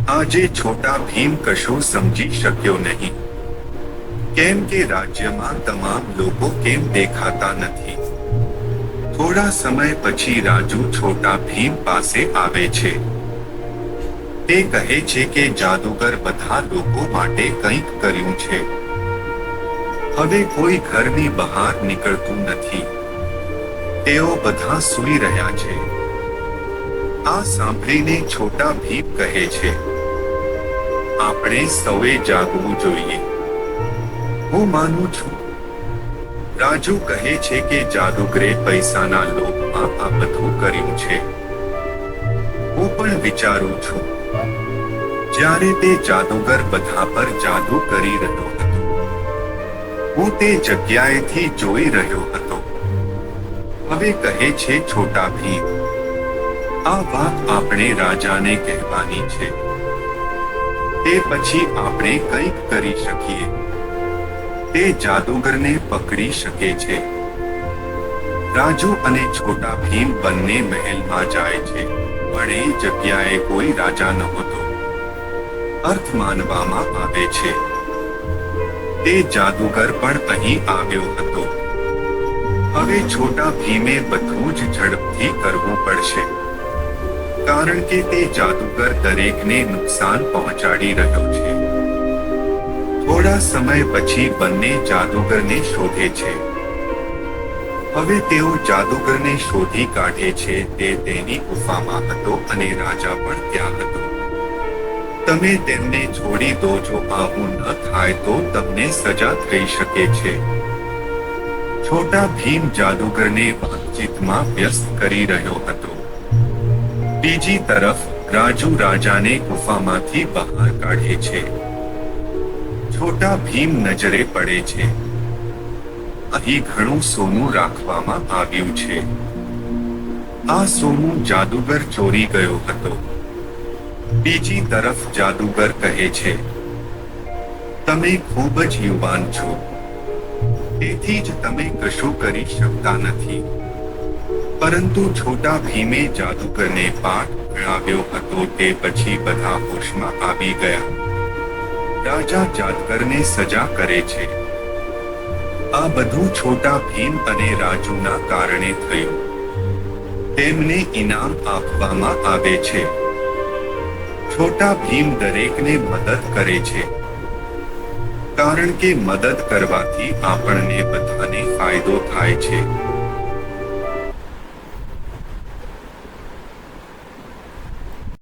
આજે છોટા ભીમ કશું સમજી શક્યો નહીં, કેમ કે રાજ્યમાં તમામ લોકો કેમ દેખાતા નથી. થોડા સમય પછી રાજુ છોટા ભીમ પાસે આવે છે. તે કહે છે કે જાદુગર બધા લોકો માટે કંઈક કર્યું છે. હવે કોઈ ઘરની બહાર નીકળતું નથી. તેઓ બધા સૂઈ રહ્યા છે. આ સાંભળીને છોટા ભીમ કહે છે, આપણે સૌએ જાગવું જોઈએ. હું માનું છું. રાજુ કહે છે કે જાદુગરે પૈસાના લોભમાં આ બધું કર્યું છે. હું પણ વિચારું છું. જ્યારે તે જાદુગર બધા પર જાદુ કરી રહ્યો હતો, હું તે જગ્યાએથી જોઈ રહ્યો હતો. હવે કહે છે છોટા ભીમ, આ વાત આપણે રાજાને કહેવાની છે. તે પછી આપણે કંઈક કરી શકીએ. તે જાદુગરને પકડી શકે છે. રાજુ અને છોટા ભીમ બંને મહેલમાં જાય છે, પણ એ જગ્યાએ કોઈ રાજા નહોતો. અર્થ માનવામાં આવે છે. તે જાદુગર પણ અહીં આવ્યો હતો. હવે છોટા ભીમે બધું જ ઝડપથી કરવું પડશે, કારણ કે તે જાદુગર દરેકને નુકસાન પહોંચાડી રહ્યો છે. થોડા સમય પછી બંને જાદુગરને શોધે છે. હવે તેઓ જાદુગરને શોધી કાઢે છે. તે તેની ગુફામાં હતો અને રાજા પણ ત્યાં હતો. તમે તેમને છોડી દો. જો આવું ન થાય તો તમને સજા થઈ શકે છે. છોટા ભીમ જાદુગરને વાતચીતમાં વ્યસ્ત કરી રહ્યો હતો. બીજી તરફ રાજુ રાજાને ગુફામાંથી બહાર કાઢે છે. છોટા ભીમ નજરે પડે છે. અહીં ઘણું સોનું રાખવામાં આવ્યું છે. આ સોનું જાદુગર ચોરી ગયો હતો. બીજી તરફ જાદુગર કહે છે, તમે ખૂબ જ યુવાન છો, તેથી જ તમે કશું કરી શકતા નથી. પરંતુ છોટા ભીમે જાદુગરને પાઠ ભણાવ્યો હતો. તે પછી બધા હોશમાં આવી ગયા. રાજા જાદુગરને સજા કરે છે. આ બધું છોટા ભીમ અને રાજુના કારણે થયું. તેમને ઇનામ આપવામાં આવે છે. છોટા ભીમ દરેકને મદદ કરે છે, કારણ કે મદદ કરવાથી આપણને બધાને ફાયદો થાય છે.